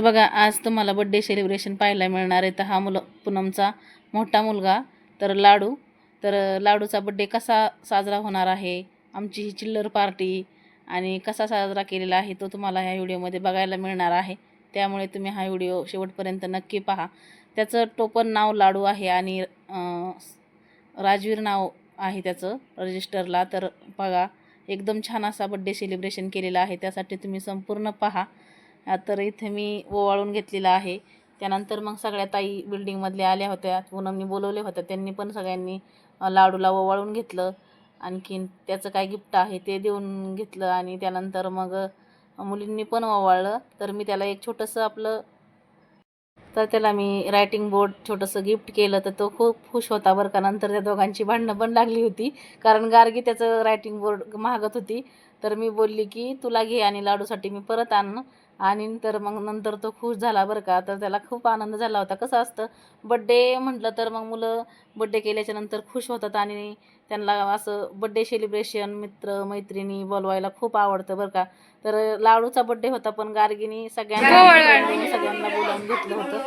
तर बघा आज तुम्हाला बड्डे सेलिब्रेशन पाहायला मिळणार आहे. तर हा पूनमचा मोठा मुलगा तर लाडूचा बड्डे कसा साजरा होणार आहे, आमची ही चिल्लर पार्टी आणि कसा साजरा केलेला आहे तो तुम्हाला ह्या व्हिडिओमध्ये बघायला मिळणार आहे. त्यामुळे तुम्ही हा व्हिडिओ शेवटपर्यंत नक्की पहा. त्याचं टोपण नाव लाडू आहे आणि राजवीर नाव आहे त्याचं रजिस्टरला. तर बघा एकदम छान असा बड्डे सेलिब्रेशन केलेला आहे, त्यासाठी तुम्ही संपूर्ण पहा. तर इथे मी ओवाळून घेतलेला आहे. त्यानंतर मग सगळ्या ताई बिल्डिंगमधल्या आल्या होत्या, पूनमनी बोलवले होते, त्यांनी पण सगळ्यांनी लाडूला ओवाळून घेतलं. आणखीन त्याचं काय गिफ्ट आहे ते देऊन घेतलं आणि त्यानंतर मग मुलींनी पण ओवाळलं. तर मी त्याला एक छोटंसं त्याला मी रायटिंग बोर्ड छोटंसं गिफ्ट केलं. तर तो खूप खुश होता बरं का. नंतर त्या दोघांची भांडणं पण लागली होती, कारण गार्गी त्याचं रायटिंग बोर्ड मागत होती. तर मी बोलली की तुला घे आणि लाडूसाठी मी परत आणि तर मग नंतर तो खुश झाला बरं का. तर त्याला खूप आनंद झाला होता. कसं असतं बड्डे म्हटलं तर मग मुलं बड्डे केल्याच्या नंतर खुश होतात आणि त्यांना असं बड्डे सेलिब्रेशन मित्र मैत्रिणी बोलवायला खूप आवडतं बरं का. तर लाडूचा बड्डे होता पण गार्गीनी सगळ्यांना बोलावून घेतलं होतं.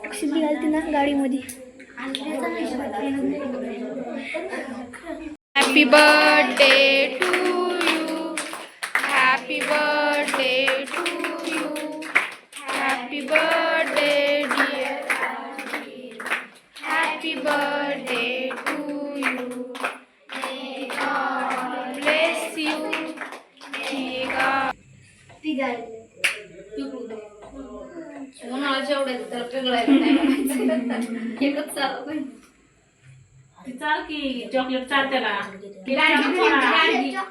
अक्षिंती घालते ना गाडीमध्ये. Happy birthday to you, happy birthday to you, happy birthday dear, happy birthday to you, may God bless you, may God. चाल की चॉकलेट चाल त्याला चॉकलेट तू केक चाल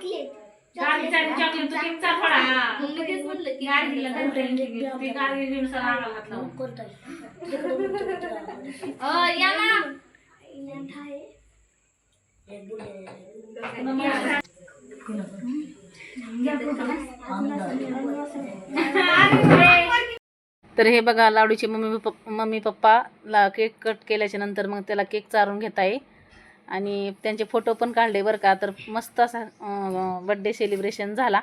तर हे बघा लाडूचे मम्मी पप्पा केक कट केल्याच्या नंतर मग त्याला केक चारून घेत आहे आणि त्यांचे फोटो पण काढले बरं का. तर मस्त असा बड्डे सेलिब्रेशन झाला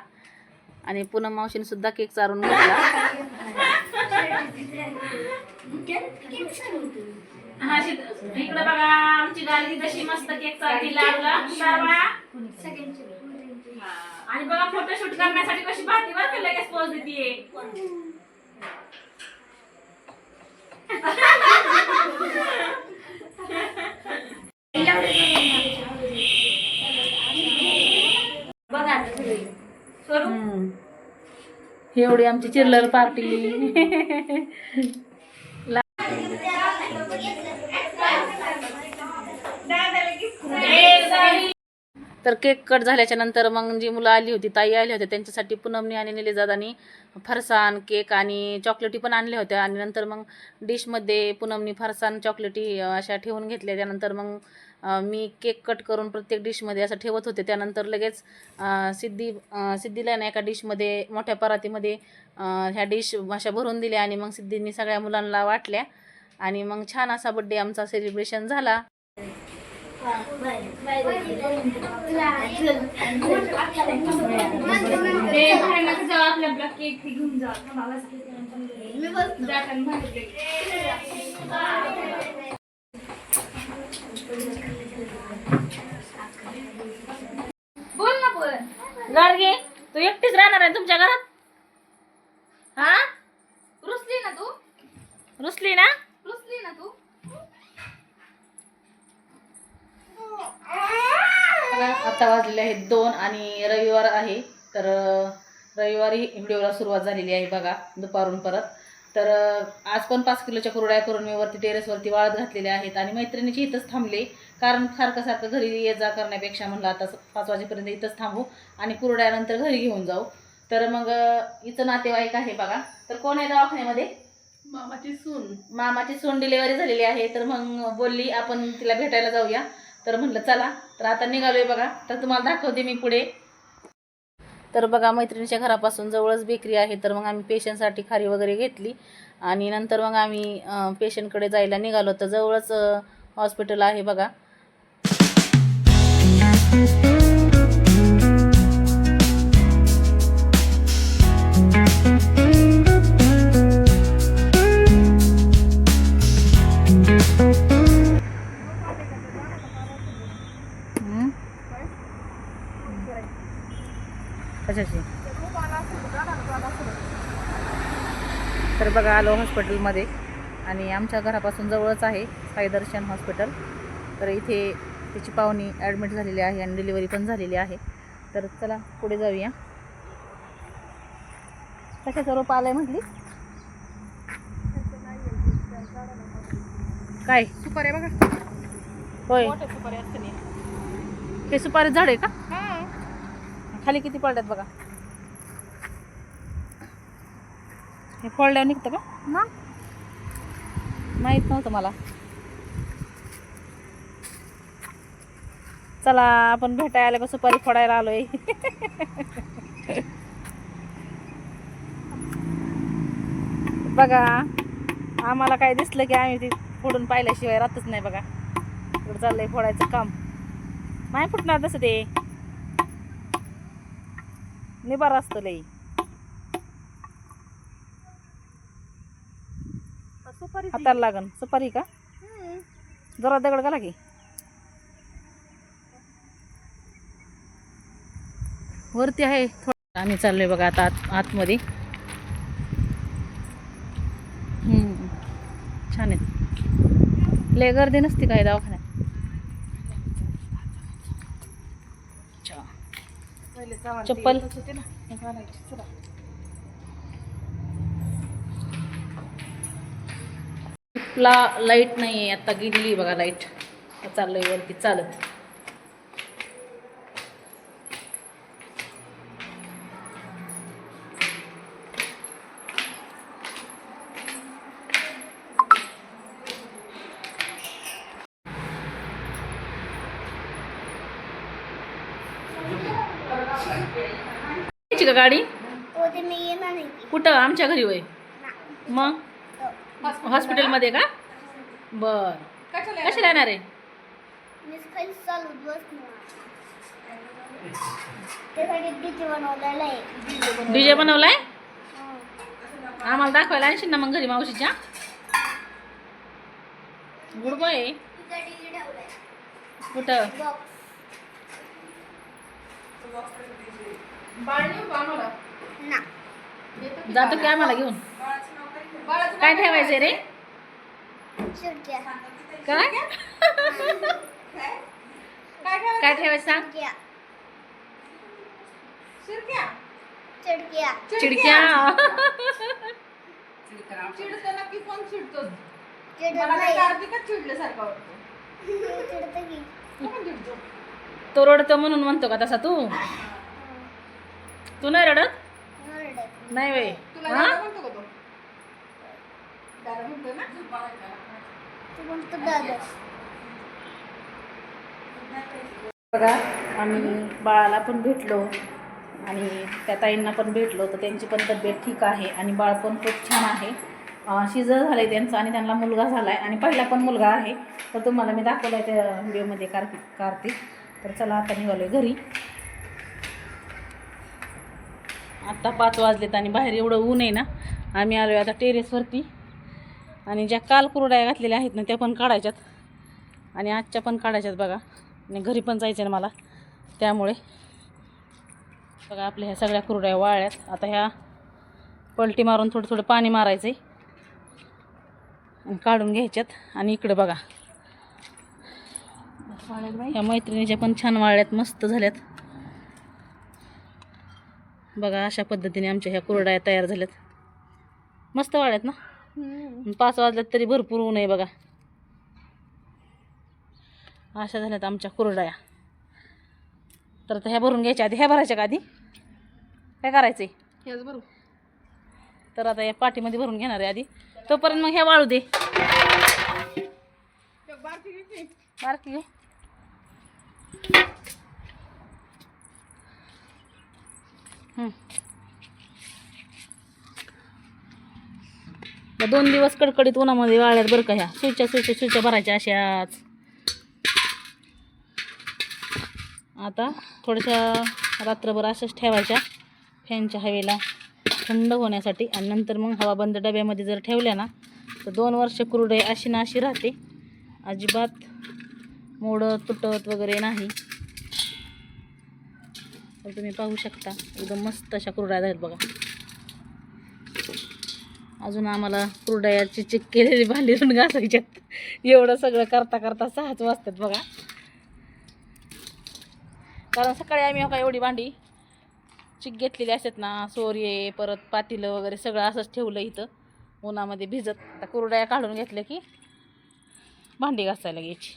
आणि पूनम मावशीने सुद्धा केक चारून घेतला. इकडे बघा आमची गाडी कशी मस्त केक चालती लाडूला आणि बघा फोटोशूट करण्यासाठी कशी पाहती बरं का, लगेच पोज देते. एवढी आमची चिल्लर पार्टी. तर केक कट झाल्याच्या नंतर मग जी मुलं आली होती, ताई आली होत्या, त्यांच्यासाठी पूनमनी आणि निलेदादानी फरसाण केक आणि चॉकलेटी पण आणल्या होत्या. आणि नंतर मग डिशमध्ये पूनमनी फरसाण चॉकलेटी अशा ठेवून घेतल्या. त्यानंतर मग मी केक कट करून प्रत्येक डिशमध्ये असं ठेवत होते. त्यानंतर लगेच सिद्धीला ना एका डिशमध्ये मोठ्या परातीमध्ये ह्या डिश अशा भरून दिल्या आणि मग सिद्धींनी सगळ्या मुलांना वाटल्या आणि मग छान असा बड्डे आमचा सेलिब्रेशन झाला. बोल ना बोल. गार्गे तू एकटीच राहणार आहे तुमच्या घरात? हा रुसली ना तू, रुसली ना? रुसली ना तू. आता वाजलेले आहेत 2 आणि रविवार आहे. तर रविवारी व्हिडिओला सुरुवात झालेली आहे बघा दुपारून परत. तर आज पण 5 किलोच्या कुरड्या करून मी वरती टेरेसवरती वाळत घातलेल्या आहेत आणि मैत्रिणीची इथंच थांबले, कारण सारखं सारखं घरी ये जा करण्यापेक्षा म्हणलं आता 5 वाजेपर्यंत इथंच थांबू आणि कुरड्यानंतर घरी घेऊन जाऊ. तर मग इथं नातेवाईक आहे बघा. तर कोण आहे दवाखान्यामध्ये? मामाची सून डिलिव्हरी झालेली आहे. तर मग बोलली आपण तिला भेटायला जाऊया. तर म्हटलं चला. तर आता निघालोय बघा. तर तुम्हाला दाखवते मी पुढे. तर बघा मैत्रिणीच्या घरापासून जवळच बेकरी आहे. तर मग आम्ही पेशंटसाठी खारी वगैरे घेतली आणि नंतर मग आम्ही पेशंटकडे जायला निघालो. तर जवळच हॉस्पिटल आहे बघा. कशाची? तर बघा आलो हॉस्पिटलमध्ये आणि आमच्या घरापासून जवळच आहे साईदर्शन हॉस्पिटल. तर इथे तिची पाहुणी ॲडमिट झालेली आहे आणि डिलिव्हरी पण झालेली आहे. तर चला पुढे जाऊया. कशाचं रोप आलंय म्हटली? काय? सुपारी बघा. होय, सुपारी असते नाही. हे सुपारी झाड आहे का? खाली किती पडल्यात बघा. हे फोडल्यावर निघतं का? माहीत नव्हतं मला. चला आपण भेटायला आलं का सुपारी फोडायला आलोय. बघा आम्हाला काय दिसलं की आम्ही ती फोडून पाहिल्याशिवाय राहतच नाही बघा. इकडं चाललंय फोडायचं काम. नाही फुटणार तसं ते निबार असतं लई. हाताला लागन सुपारी का? जरा दगड घाला की वरती आहे थोडं. आम्ही चाललोय बघा आता आतमध्ये. छान आहे. लय गर्दी नसते काय दवाखान्यात? चप्पल ला लाईट नाही आहे आता, गेलेली बघा लाईट. चाललोय वरती चालत. का गाडी मी येणार नाही. कुठं? आमच्या घरी होय. मग हॉस्पिटलमध्ये का? बर. कशाला येणार आहे? डीजे बनवलाय? आम्हाला दाखवायला आणशील ना मग घरी मावशीच्या? Good boy. कुठं? जातो की आम्हाला घेऊन? काय ठेवायचंय रे? काय काय ठेवायचं सांग? चिडक्या. तो रडतो म्हणून म्हणतो का तसा तू? तू नाही रडत? नाही वे. बघा आम्ही बाळाला पण भेटलो आणि त्या ताईंना पण भेटलो. तर त्यांची पण तब्येत ठीक आहे आणि बाळ पण खूप छान आहे. शिजर झालं आहे त्यांचं आणि त्यांना मुलगा झाला आहे आणि पहिला पण मुलगा आहे. तर तुम्हाला मी दाखवलं आहे त्या व्हिडिओमध्ये कार्तिक. तर चला आता निघालो आहे घरी. आत्ता 5 वाजलेत आणि बाहेर एवढं ऊन आहे ना. आम्ही आलो आहे आता टेरेसवरती आणि ज्या काल कुरड्या घातलेल्या आहेत ना त्या पण काढायच्यात आणि आजच्या पण काढायच्यात बघा. आणि घरी पण जायचं ना मला, त्यामुळे बघा आपल्या ह्या सगळ्या कुरड्या वाळल्यात. आता ह्या पलटी मारून थोडं थोडं पाणी मारायचं आहे आणि काढून घ्यायच्यात. आणि इकडे बघा ह्या मैत्रिणीच्या पण छान वाळल्यात, मस्त झाल्यात बघा. अशा पद्धतीने आमच्या ह्या कुरड्या तयार झाल्यात. मस्त वाढत ना. 5 वाजल्यात तरी भरपूर ऊन आहे बघा. अशा झाल्यात आमच्या कुरडया. तर आता ह्या भरून घ्यायच्या आधी, ह्या भरायच्या का आधी काय करायचंय? हेच बरोबर. तर आता या पाठीमध्ये भरून घेणार आहे आधी. तोपर्यंत मग ह्या वाळू दे. बारकी घे. या 2 दिवस कडकडीत उन्हामध्ये वाळल्यात बरं का. ह्या सुच्या भरायच्या अशाच. आता थोड्याशा रात्रभर अशाच ठेवायच्या फॅनच्या हवेला थंड होण्यासाठी. आणि नंतर मग हवा बंद डब्यामध्ये जर ठेवल्या ना तर 2 वर्ष कुरडई अशी ना अशी राहते. अजिबात मोडत तुटत वगैरे नाही. तर तुम्ही पाहू शकता एकदम मस्त अशा कुरड्या आहेत बघा. अजून आम्हाला कुरडयाची चिक केलेली भांडी पण घासायच्यात. एवढं सगळं करता करता 6 वाजतात बघा. कारण सकाळी आम्ही का एवढी भांडी चिक घेतलेली असतात ना, सोर्ये परत पातेलं वगैरे सगळं असंच ठेवलं इथं उन्हामध्ये भिजत. आता कुरडया काढून घेतल्या की भांडी घासायला घ्यायची.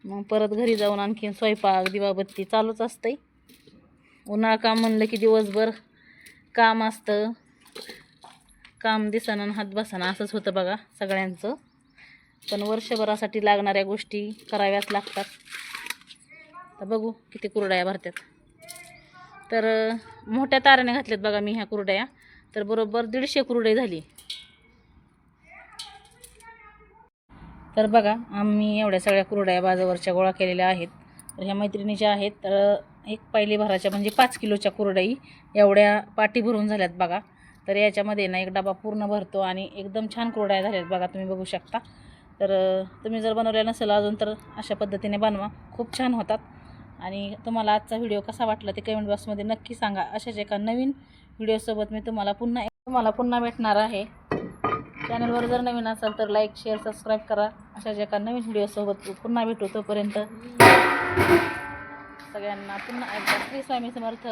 मग परत घरी जाऊन आणखीन स्वयंपाक दिवाबत्ती चालूच असतंय. उन्हाळा काम म्हणलं की दिवसभर काम असतं. काम दिसाना आणि हात बसाना असंच होतं बघा सगळ्यांचं. पण वर्षभरासाठी लागणाऱ्या गोष्टी कराव्याच लागतात. तर बघू किती कुरडया भरतात. तर मोठ्या ताराने घातल्यात बघा मी ह्या कुरडया. तर बरोबर 150 कुरडई झाली. तर बघा आम्ही एवढ्या सगळ्या कुरडया बाजावरच्या गोळा केलेल्या आहेत. तर ह्या मैत्रिणीच्या आहेत. तर एक पहिली भराच्या म्हणजे 5 किलोच्या कुरडई एवढ्या पाटी भरून झाल्यात बघा. तर याच्यामध्ये ना एक डबा पूर्ण भरतो आणि एकदम छान कुरडया झाल्यात बघा. तुम्ही बघू शकता. तर तुम्ही जर बनवल्या नसेल अजून तर अशा पद्धतीने बनवा, खूप छान होतात. आणि तुम्हाला आजचा व्हिडिओ कसा वाटला ते कमेंट बॉक्समध्ये नक्की सांगा. अशाच एका नवीन व्हिडिओसोबत मी तुम्हाला पुन्हा भेटणार आहे. चॅनलवर जर नवीन असाल तर लाईक शेअर सबस्क्राईब करा. अशाच एका नवीन व्हिडिओसोबत पुन्हा भेटू. तोपर्यंत सगळ्यांना पुन्हा एकदा श्री स्वामी समर्थ.